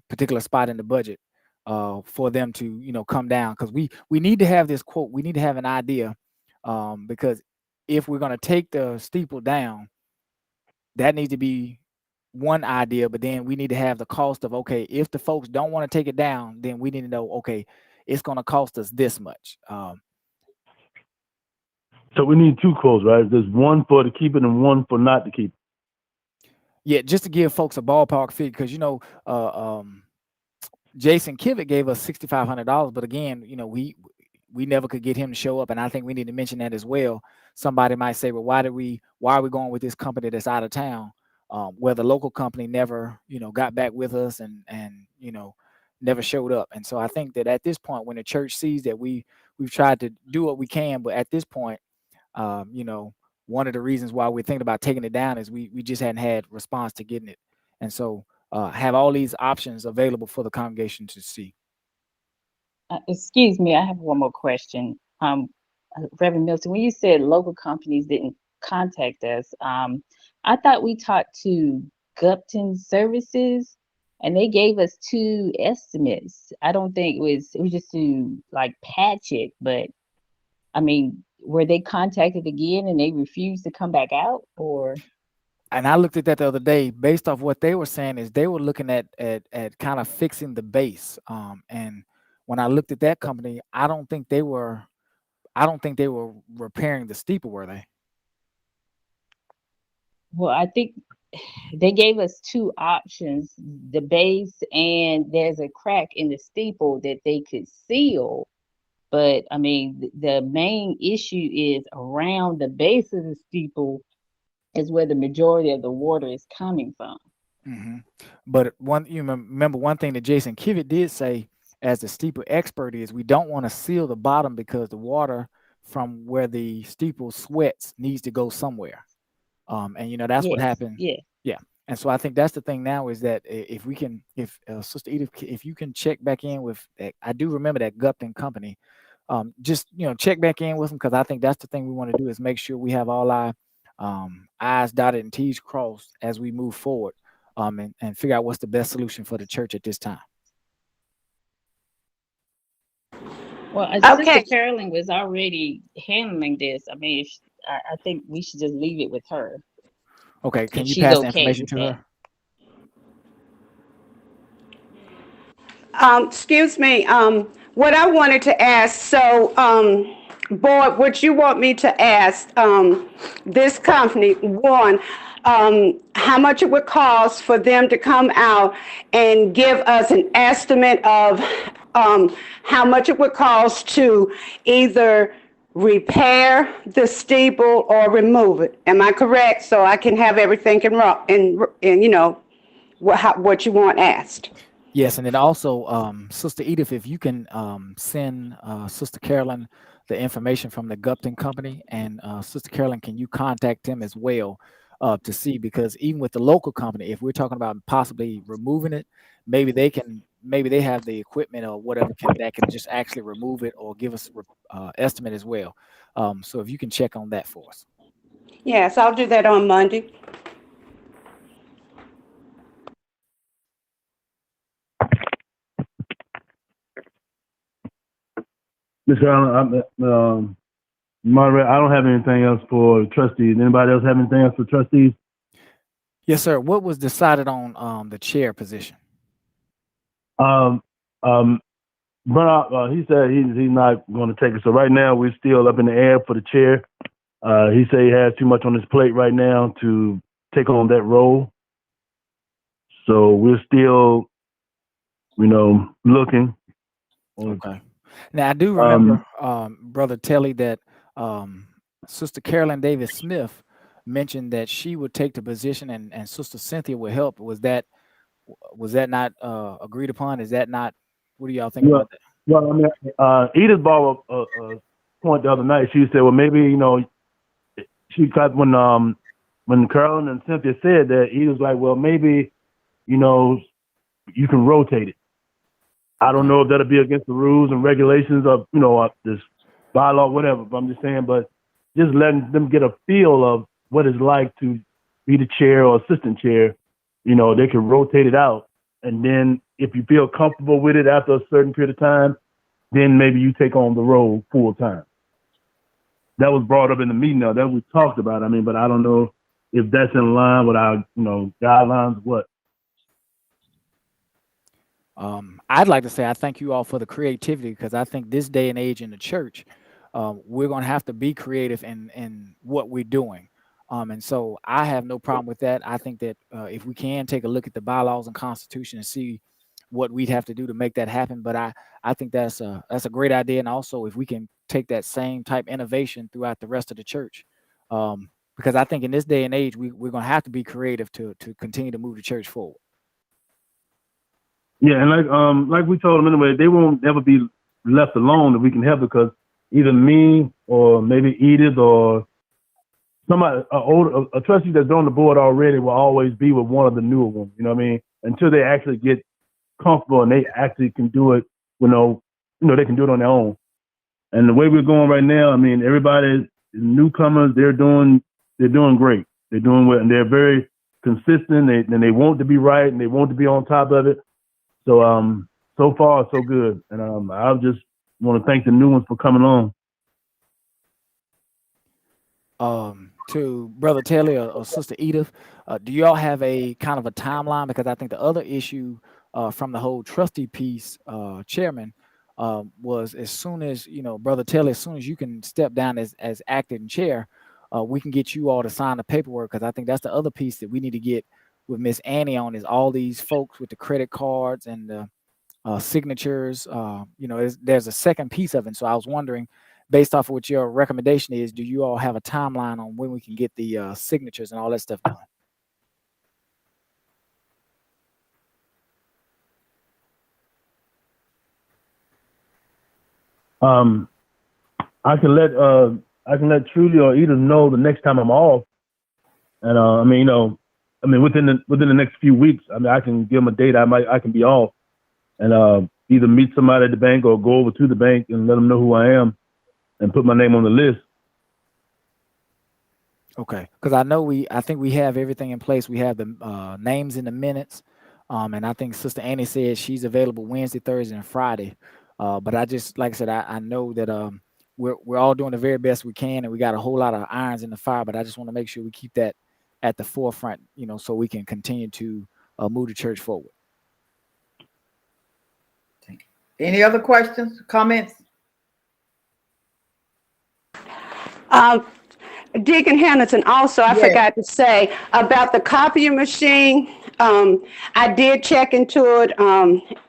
particular spot in the budget for them to, come down. Because we need to have this quote. We need to have an idea because if we're going to take the steeple down, that needs to be one idea, but then we need to have the cost of, okay, if the folks don't want to take it down, then we need to know, okay, it's going to cost us this much. So we need 2 quotes, right? There's one for to keep it and one for not to keep it. Yeah, just to give folks a ballpark figure, because Jason Kivett gave us $6,500, but again, we never could get him to show up, and I think we need to mention that as well. Somebody might say, well, why are we going with this company that's out of town? Where the local company never, got back with us and never showed up. And so I think that at this point, when the church sees that we've tried to do what we can, but at this point, one of the reasons why we're thinking about taking it down is we just hadn't had response to getting it. And so have all these options available for the congregation to see. Excuse me, I have one more question. Reverend Milton, when you said local companies didn't contact us, I thought we talked to Gupton Services and they gave us 2 estimates. I don't think it was just to like patch it, but I mean, were they contacted again and they refused to come back out, or? And I looked at that the other day. Based off what they were saying, is they were looking at kind of fixing the base. And when I looked at that company, I don't think they were repairing the steeple, were they? Well, I think they gave us 2 options, the base and there's a crack in the steeple that they could seal. But I mean, the main issue is around the base of the steeple is where the majority of the water is coming from. hmm But remember one thing that Jason Kivett did say as the steeple expert is we don't want to seal the bottom because the water from where the steeple sweats needs to go somewhere. And that's what Yes, happened. yes. Yeah. And so I think that's the thing now is that if we can, if Sister Edith, if you can check back in with, I do remember that Gupton company, just check back in with them because I think that's the thing we want to do is make sure we have all our I's dotted and T's crossed as we move forward, and figure out what's the best solution for the church at this time. Well, Okay. Sister Carolyn was already handling this. I mean, I think we should just leave it with her. Okay, can If you she's pass the okay information with to that. her? Excuse me, what I wanted to ask, so, board, what you want me to ask, this company, one, how much it would cost for them to come out and give us an estimate of, how much it would cost to either repair the steeple or remove it? Am I correct? So I can have everything in what you want asked. Yes, and then also, Sister Edith, if you can send Sister Carolyn the information from the Gupton company, and Sister Carolyn, can you contact them as well to see, because even with the local company, if we're talking about possibly removing it, maybe they have the equipment or whatever that can just actually remove it or give us estimate as well. So if you can check on that for us. Yes, I'll do that on Monday. Ms. Carolyn, moderator, I don't have anything else for trustees. Anybody else have anything else for trustees? Yes, sir. What was decided on the chair position? But he said he's not going to take it. So right now we're still up in the air for the chair. He said he has too much on his plate right now to take on that role. So we're still, looking. Okay. Now I do remember, Brother Telly, that Sister Carolyn Davis Smith mentioned that she would take the position and Sister Cynthia would help. Was that not agreed upon? Is that not? What do y'all think about that? Well, I mean, Edith brought up a point the other night. She said, well, maybe she got when Carolyn and Cynthia said that, Edith was like, well, maybe you can rotate it. I don't know if that'll be against the rules and regulations of, this bylaw, whatever, but I'm just saying, but just letting them get a feel of what it's like to be the chair or assistant chair, they can rotate it out. And then if you feel comfortable with it after a certain period of time, then maybe you take on the role full time. That was brought up in the meeting now that we talked about. I mean, but I don't know if that's in line with our, guidelines, what. I'd like to say I thank you all for the creativity, because I think this day and age in the church, we're going to have to be creative in what we're doing. And so I have no problem with that. I think that if we can take a look at the bylaws and constitution and see what we'd have to do to make that happen. But I think that's a great idea. And also if we can take that same type innovation throughout the rest of the church, because I think in this day and age, we're going to have to be creative to continue to move the church forward. Yeah, and like we told them anyway, they won't ever be left alone if we can help, because either me or maybe Edith or somebody, a trustee that's on the board already will always be with one of the newer ones, you know what I mean? Until they actually get comfortable and they actually can do it, they can do it on their own. And the way we're going right now, I mean, everybody, newcomers, they're doing great. They're doing well, and they're very consistent. They want to be right, and they want to be on top of it. So, so far, so good. And I just want to thank the new ones for coming on. To Brother Telly or Sister Edith, do y'all have a kind of a timeline? Because I think the other issue from the whole trustee piece, Chairman, was as soon as, Brother Telly, as soon as you can step down as acting chair, we can get you all to sign the paperwork, because I think that's the other piece that we need to get with Miss Annie on, is all these folks with the credit cards and the signatures. There's a second piece of it. So I was wondering, based off of what your recommendation is, do you all have a timeline on when we can get the signatures and all that stuff done? I can let Truly or Edith know the next time I'm off, and within the next few weeks, I can give them a date. I can be off, and either meet somebody at the bank or go over to the bank and let them know who I am, and put my name on the list. Okay, because I think we have everything in place. We have the names in the minutes, and I think Sister Annie said she's available Wednesday, Thursday, and Friday. But I just, like I said, I know that we're all doing the very best we can, and we got a whole lot of irons in the fire. But I just want to make sure we keep that at the forefront, so we can continue to move the church forward. Any other questions, comments? Deacon Henderson, also, I Yes. forgot to say about the copying machine. I did check into it,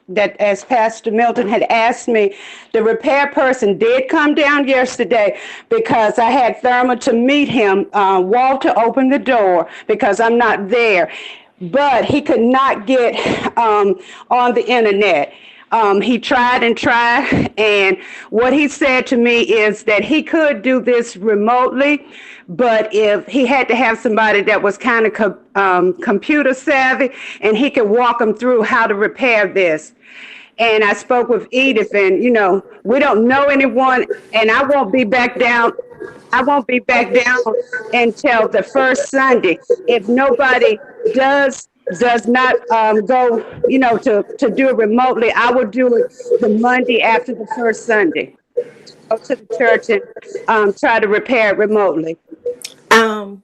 that as Pastor Milton had asked me, the repair person did come down yesterday because I had Therma to meet him. Walter opened the door because I'm not there, but he could not get on the internet. He tried and tried, and what he said to me is that he could do this remotely, but if he had to have somebody that was kind of computer savvy, and he could walk him through how to repair this. And I spoke with Edith, and we don't know anyone, and I won't be back down. I won't be back down until the first Sunday. If nobody does not go, to do it remotely, I will do it the Monday after the first Sunday. Go to the church and try to repair it remotely. I'll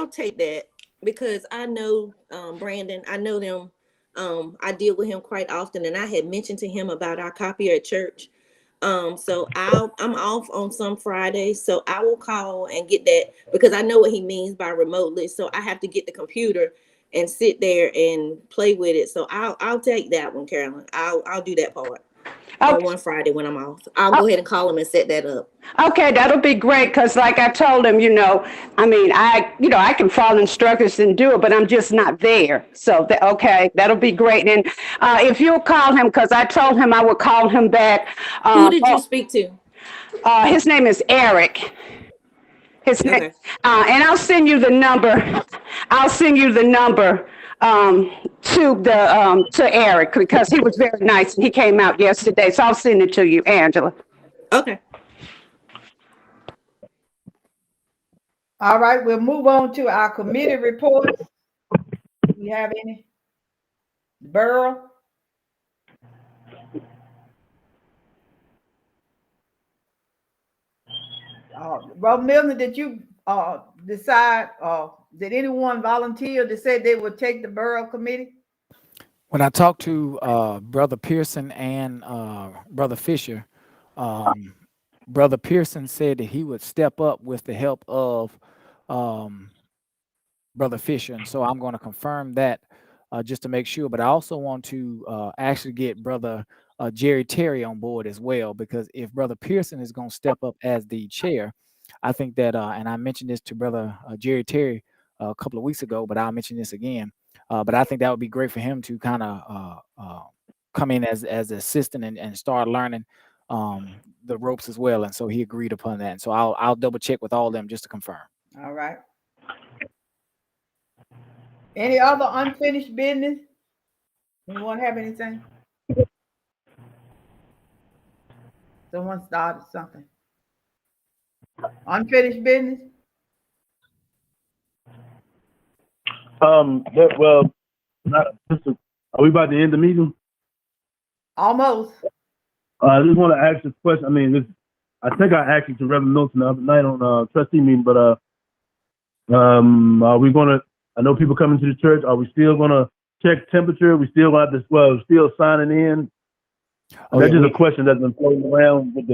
take that because I know Brandon. I know them. I deal with him quite often, and I had mentioned to him about our copier at church. So I'm off on some Fridays, so I will call and get that because I know what he means by remotely. So I have to get the computer and sit there and play with it. So I'll take that one, Carolyn. I'll do that part on one Friday when I'm off. I'll go ahead and call him and set that up. Okay, that'll be great because, like I told him, I can follow instructions and do it, but I'm just not there. So, okay, that'll be great. And if you'll call him, because I told him I would call him back. Who did you speak to? His name is Eric. His name, Okay. and I'll send you the number. I'll send you the number to Eric because he was very nice and he came out yesterday. So I'll send it to you, Angela. Okay. All right, we'll move on to our committee reports. Do we have any? Burl? Rob Milner, did you decide, did anyone volunteer to say they would take the borough committee? When I talked to Brother Pearson and Brother Fisher, Brother Pearson said that he would step up with the help of Brother Fisher. And so I'm going to confirm that just to make sure. But I also want to actually get Brother Jerry Terry on board as well, because if Brother Pearson is going to step up as the chair, I think that, and I mentioned this to Brother Jerry Terry a couple of weeks ago, but I'll mention this again. But I think that would be great for him to kind of come in as assistant and start learning the ropes as well. And so he agreed upon that. And so I'll double check with all of them just to confirm. All right. Any other unfinished business? Anyone have anything? Someone started something. Unfinished business? Are we about to end the meeting? Almost. I just want to ask this question. I think I asked it to Reverend Milton the other night on trustee meeting, but are we going to, I know people coming to the church, are we still going to check temperature? We still got this, still signing in? That's just a question that's been floating around with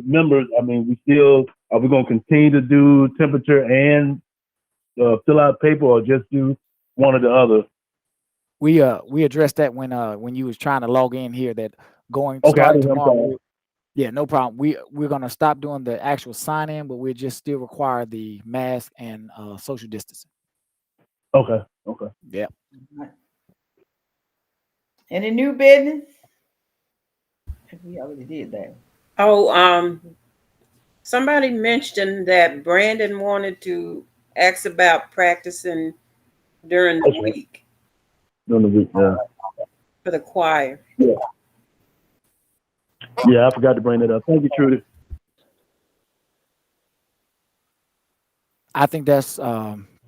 members. Are we going to continue to do temperature and fill out paper, or just do one or the other? We addressed that when you was trying to log in here, that starting tomorrow. Yeah, no problem. We're gonna stop doing the actual sign in, but we just still require the mask and social distancing. Okay. Yeah. Any new business? We already did that. Oh, somebody mentioned that Brandon wanted to ask about practicing during the week During the week, yeah. for the choir. Yeah. Yeah, I forgot to bring that up. Thank you, Trudy. I think that's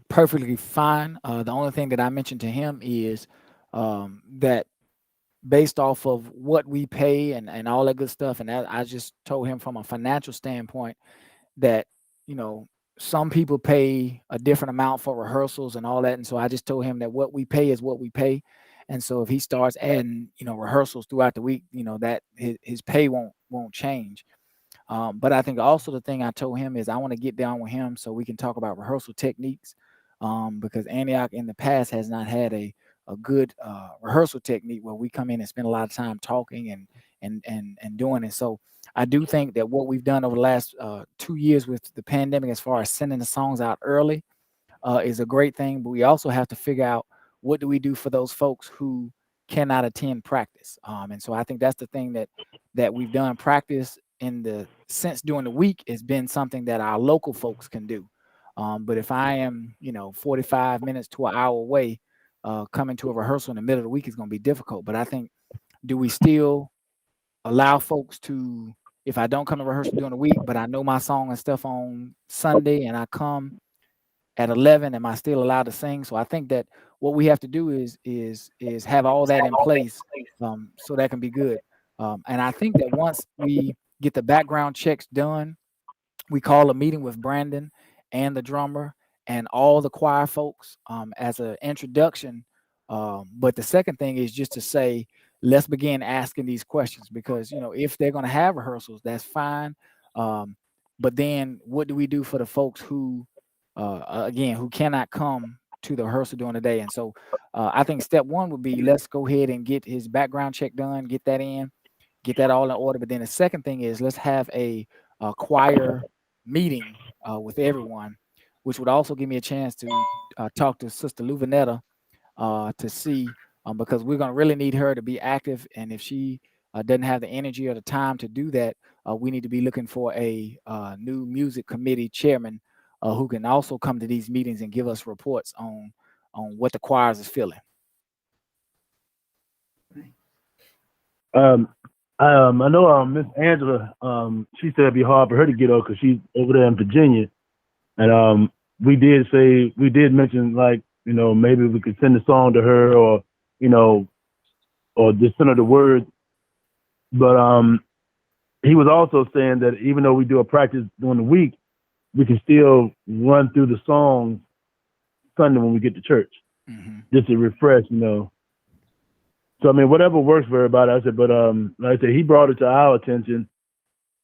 perfectly fine. The only thing that I mentioned to him is that based off of what we pay and all that good stuff, and that, I just told him from a financial standpoint that, you know, some people pay a different amount for rehearsals and all that. And so I just told him that what we pay is what we pay. And so if he starts adding, you know, rehearsals throughout the week, you know, that his pay won't change. But I think also the thing I told him is I want to get down with him so we can talk about rehearsal techniques, because Antioch in the past has not had a good rehearsal technique where we come in and spend a lot of time talking and doing it. So I do think that what we've done over the last 2 years with the pandemic, as far as sending the songs out early, is a great thing. But we also have to figure out what do we do for those folks who cannot attend practice. And so I think that's the thing that we've done. Practice in the sense during the week has been something that our local folks can do. But if I am, you know, 45 minutes to an hour away, coming to a rehearsal in the middle of the week is going to be difficult. But I think, do we still allow folks to, if I don't come to rehearsal during the week, but I know my song and stuff on Sunday and I come at 11, am I still allowed to sing? So I think that what we have to do is have all that in place, so that can be good. And I think that once we get the background checks done, we call a meeting with Brandon and the drummer and all the choir folks, as an introduction. But the second thing is just to say, let's begin asking these questions, because, you know, if they're going to have rehearsals, that's fine. But then what do we do for the folks who, again, who cannot come to the rehearsal during the day? And so I think step one would be, let's go ahead and get his background check done, get that in, get that all in order. But then the second thing is, let's have a choir meeting with everyone, which would also give me a chance to talk to Sister Luvanetta to see, because we're going to really need her to be active. And if she doesn't have the energy or the time to do that, we need to be looking for a new music committee chairman who can also come to these meetings and give us reports on what the choirs is feeling. I know Miss Angela, she said it'd be hard for her to get over because she's over there in Virginia. And we did mention, like, you know, maybe we could send a song to her, or, you know, or just send her the words. But he was also saying that even though we do a practice during the week, we can still run through the songs Sunday when we get to church, just to refresh, you know. So, I mean, whatever works for everybody. I said, but like I said, he brought it to our attention,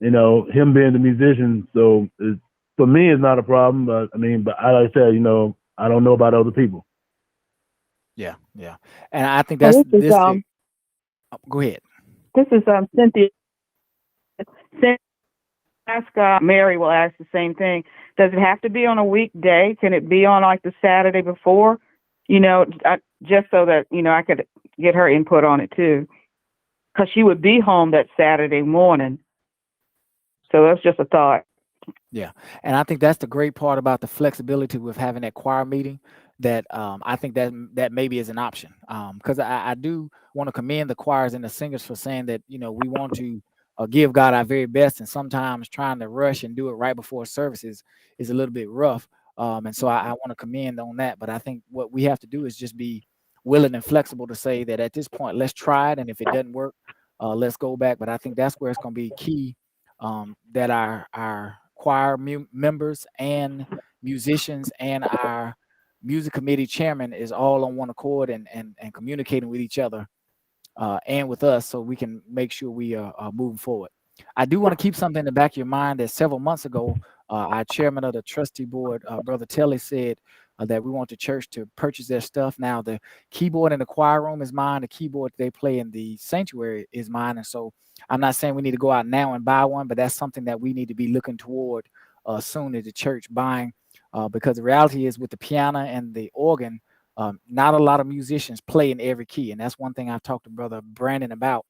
you know, him being the musician. So for me, it's not a problem. But I mean, but like I said, you know, I don't know about other people. Yeah. And I think that's this. Go ahead. This is Cynthia. Ask Mary will ask the same thing. Does it have to be on a weekday? Can it be on like the Saturday before? You know, just so that, you know, I could get her input on it too, because she would be home that Saturday morning. So that's just a thought. Yeah, and I think that's the great part about the flexibility with having that choir meeting. That I think that maybe is an option, because I do want to commend the choirs and the singers for saying that, you know, we want to give God our very best, and sometimes trying to rush and do it right before services is a little bit rough. And so I want to commend on that. But I think what we have to do is just be willing and flexible to say that at this point, let's try it, and if it doesn't work, let's go back. But I think that's where it's going to be key, that our choir members and musicians and our music committee chairman is all on one accord and communicating with each other and with us, so we can make sure we are moving forward. I do want to keep something in the back of your mind that several months ago, our chairman of the trustee board, Brother Telly, said that we want the church to purchase their stuff. Now, the keyboard in the choir room is mine. The keyboard they play in the sanctuary is mine. And so I'm not saying we need to go out now and buy one, but that's something that we need to be looking toward soon at the church buying, because the reality is with the piano and the organ, not a lot of musicians play in every key. And that's one thing I've talked to Brother Brandon about,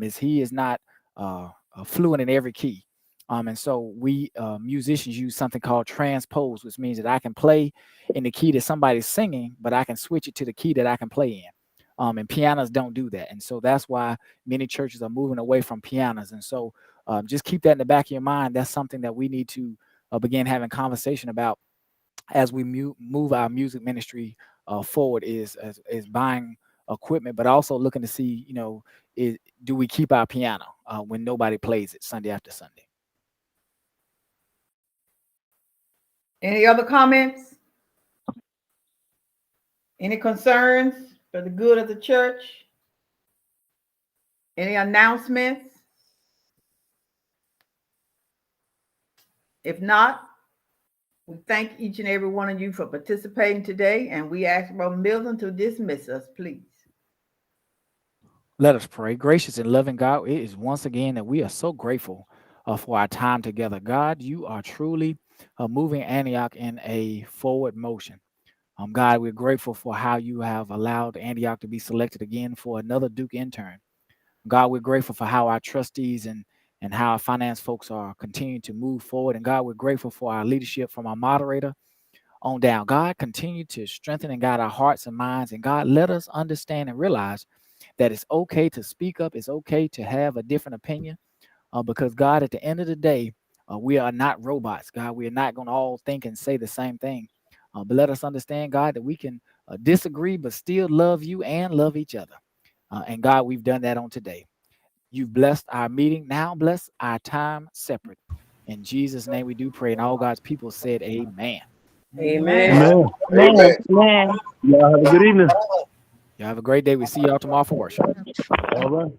is he is not fluent in every key. And so we musicians use something called transpose, which means that I can play in the key that somebody's singing, but I can switch it to the key that I can play in. And pianos don't do that. And so that's why many churches are moving away from pianos. And so just keep that in the back of your mind. That's something that we need to begin having conversation about as we move our music ministry forward, is buying equipment, but also looking to see, do we keep our piano when nobody plays it Sunday after Sunday? Any other comments? Any concerns for the good of the church? Any announcements? If not, we thank each and every one of you for participating today, and we ask Brother Milton to dismiss us, please. Let us pray. Gracious and loving God, it is once again that we are so grateful for our time together. God, you are truly moving Antioch in a forward motion. God, we're grateful for how you have allowed Antioch to be selected again for another Duke intern. God, we're grateful for how our trustees and how our finance folks are continuing to move forward. And God, we're grateful for our leadership from our moderator on down. God, continue to strengthen and guide our hearts and minds. And God, let us understand and realize that it's okay to speak up. It's okay to have a different opinion because God, at the end of the day, we are not robots. God, we are not going to all think and say the same thing. But let us understand, God, that we can disagree, but still love you and love each other. And God, we've done that on today. You've blessed our meeting. Now bless our time separate. In Jesus' name we do pray. And all God's people said amen. Amen. Amen. Man. Y'all have a good evening. Y'all have a great day. We'll see y'all tomorrow for worship. All right.